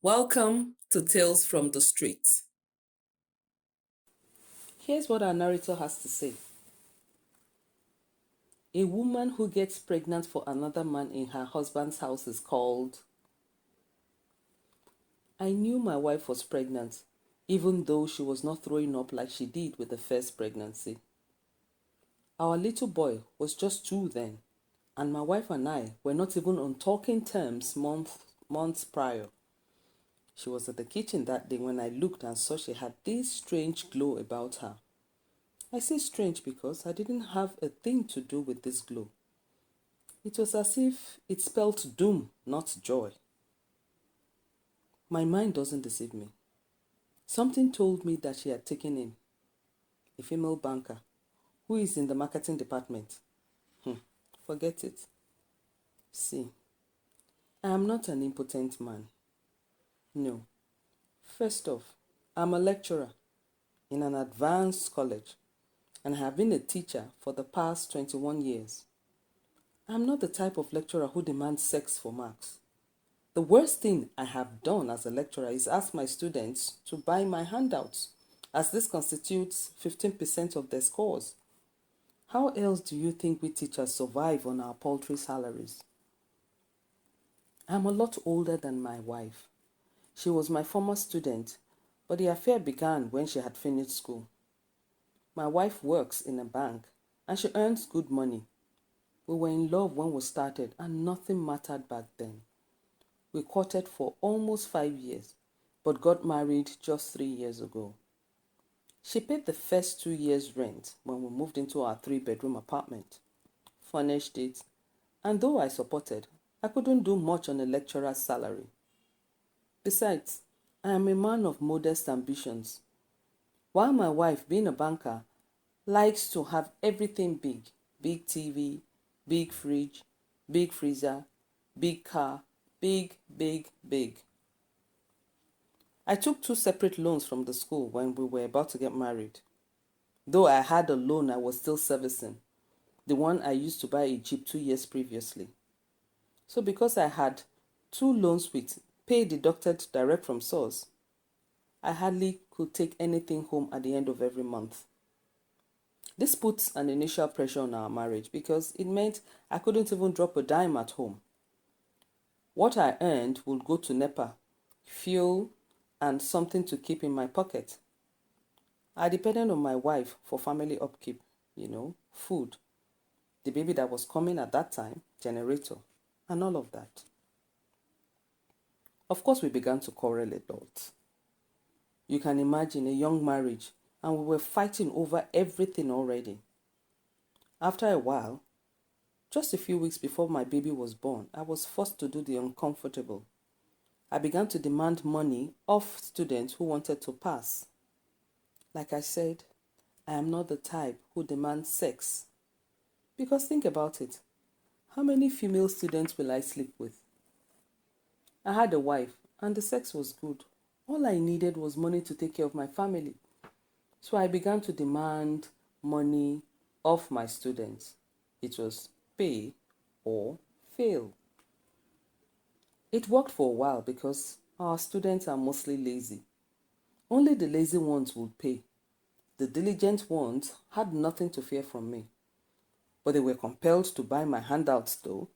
Welcome to Tales from the Streets. Here's what our narrator has to say. A woman who gets pregnant for another man in her husband's house is called. I knew my wife was pregnant, even though she was not throwing up like she did with the first pregnancy. Our little boy was just 2 then, and my wife and I were not even on talking terms months prior. She was at the kitchen that day when I looked and saw she had this strange glow about her. I say strange because I didn't have a thing to do with this glow. It was as if it spelled doom, not joy. My mind doesn't deceive me. Something told me that she had taken in a female banker who is in the marketing department. Forget it. See, I am not an impotent man. No. First off, I'm a lecturer in an advanced college and have been a teacher for the past 21 years. I'm not the type of lecturer who demands sex for marks. The worst thing I have done as a lecturer is ask my students to buy my handouts, as this constitutes 15% of their scores. How else do you think we teachers survive on our paltry salaries? I'm a lot older than my wife. She was my former student, but the affair began when she had finished school. My wife works in a bank and she earns good money. We were in love when we started and nothing mattered back then. We courted for almost 5 years, but got married just 3 years ago. She paid the first 2 years' rent when we moved into our 3-bedroom apartment, furnished it, and though I supported, I couldn't do much on a lecturer's salary. Besides, I am a man of modest ambitions, while my wife, being a banker, likes to have everything big. Big TV, big fridge, big freezer, big car, big, big, big. I took 2 separate loans from the school when we were about to get married. Though I had a loan I was still servicing, the one I used to buy a Jeep 2 years previously. So because I had 2 loans with pay deducted direct from source, I hardly could take anything home at the end of every month. This puts an initial pressure on our marriage because it meant I couldn't even drop a dime at home. What I earned would go to NEPA, fuel, and something to keep in my pocket. I depended on my wife for family upkeep, food, the baby that was coming at that time, generator, and all of that. Of course, we began to quarrel a lot. You can imagine a young marriage, and we were fighting over everything already. After a while, just a few weeks before my baby was born, I was forced to do the uncomfortable. I began to demand money off students who wanted to pass. Like I said, I am not the type who demands sex. Because think about it. How many female students will I sleep with? I had a wife and the sex was good. All I needed was money to take care of my family. So I began to demand money off my students. It was pay or fail. It worked for a while because our students are mostly lazy. Only the lazy ones would pay. The diligent ones had nothing to fear from me. But they were compelled to buy my handouts though.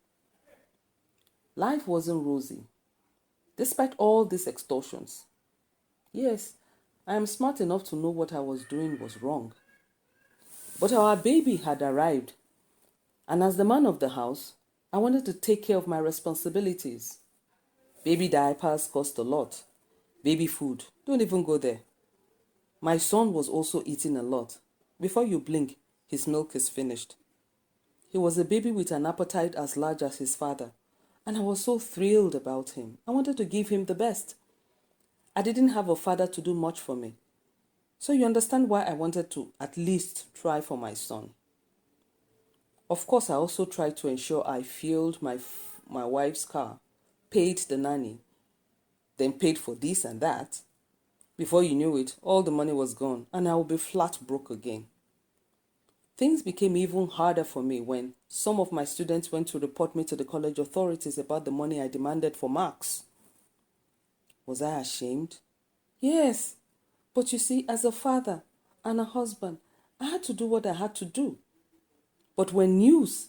Life wasn't rosy, despite all these extortions. Yes, I am smart enough to know what I was doing was wrong. But our baby had arrived, and as the man of the house, I wanted to take care of my responsibilities. Baby diapers cost a lot. Baby food, don't even go there. My son was also eating a lot. Before you blink, his milk is finished. He was a baby with an appetite as large as his father, and I was so thrilled about him. I wanted to give him the best. I didn't have a father to do much for me. So you understand why I wanted to at least try for my son. Of course, I also tried to ensure I fueled my wife's car, paid the nanny, then paid for this and that. Before you knew it, all the money was gone and I would be flat broke again. Things became even harder for me when some of my students went to report me to the college authorities about the money I demanded for marks. Was I ashamed? Yes. But you see, as a father and a husband, I had to do what I had to do. But when news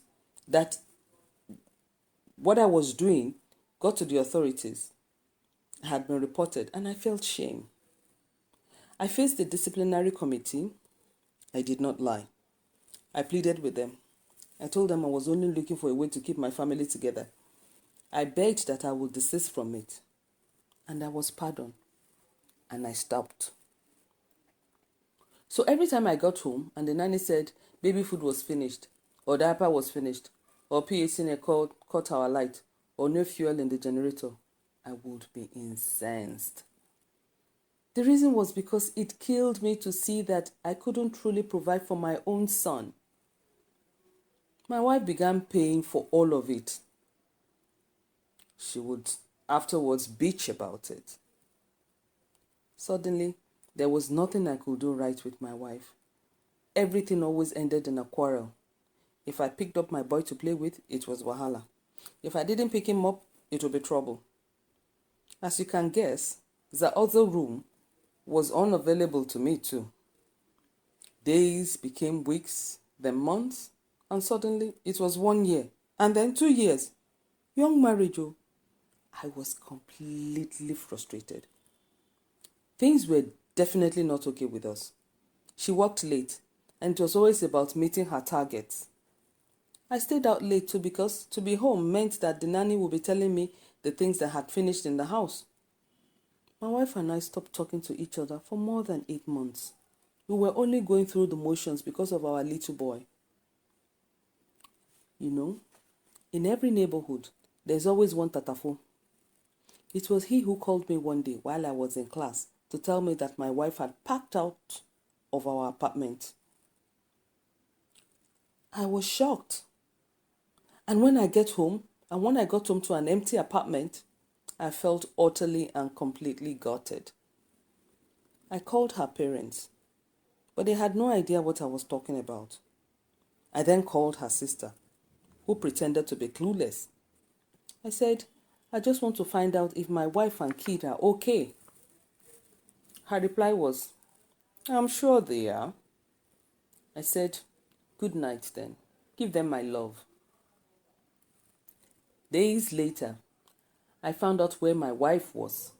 that what I was doing got to the authorities, I had been reported, and I felt shame. I faced the disciplinary committee. I did not lie. I pleaded with them. I told them I was only looking for a way to keep my family together. I begged that I would desist from it. And I was pardoned. And I stopped. So every time I got home and the nanny said baby food was finished, or diaper was finished, or PA cut our light, or no fuel in the generator, I would be incensed. The reason was because it killed me to see that I couldn't truly provide for my own son. My wife began paying for all of it. She would afterwards bitch about it. Suddenly, there was nothing I could do right with my wife. Everything always ended in a quarrel. If I picked up my boy to play with, it was wahala. If I didn't pick him up, it would be trouble. As you can guess, the other room was unavailable to me too. Days became weeks, then months, and suddenly it was 1 year, and then 2 years. Young marriage, oh. I was completely frustrated. Things were definitely not okay with us. She worked late, and it was always about meeting her targets. I stayed out late too because to be home meant that the nanny would be telling me the things that had finished in the house. My wife and I stopped talking to each other for more than 8 months. We were only going through the motions because of our little boy. You know, in every neighborhood, there's always one tatafo. It was he who called me one day while I was in class to tell me that my wife had packed out of our apartment. I was shocked. And when I got home to an empty apartment, I felt utterly and completely gutted. I called her parents, but they had no idea what I was talking about. I then called her sister, who pretended to be clueless. I said, I just want to find out if my wife and kid are okay. Her reply was, I'm sure they are. I said, good night then. Give them my love. Days later, I found out where my wife was.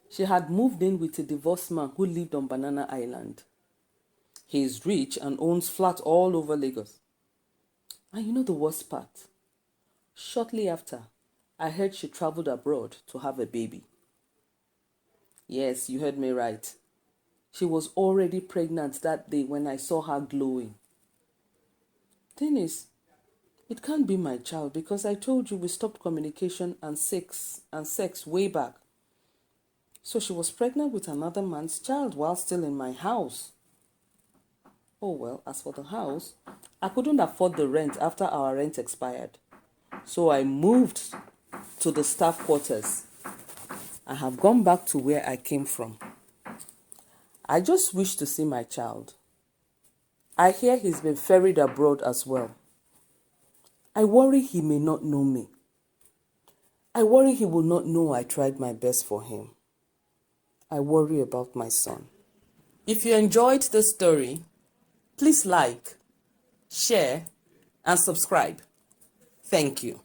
She had moved in with a divorced man who lived on Banana Island. He is rich and owns flats all over Lagos. And you know the worst part? Shortly after, I heard she traveled abroad to have a baby. Yes, you heard me right. She was already pregnant that day when I saw her glowing. Thing is, it can't be my child because I told you we stopped communication and sex way back. So she was pregnant with another man's child while still in my house. Oh well, as for the house, I couldn't afford the rent after our rent expired. So I moved to the staff quarters. I have gone back to where I came from. I just wish to see my child. I hear he's been ferried abroad as well. I worry he may not know me. I worry he will not know I tried my best for him. I worry about my son. If you enjoyed this story, please like, share, and subscribe. Thank you.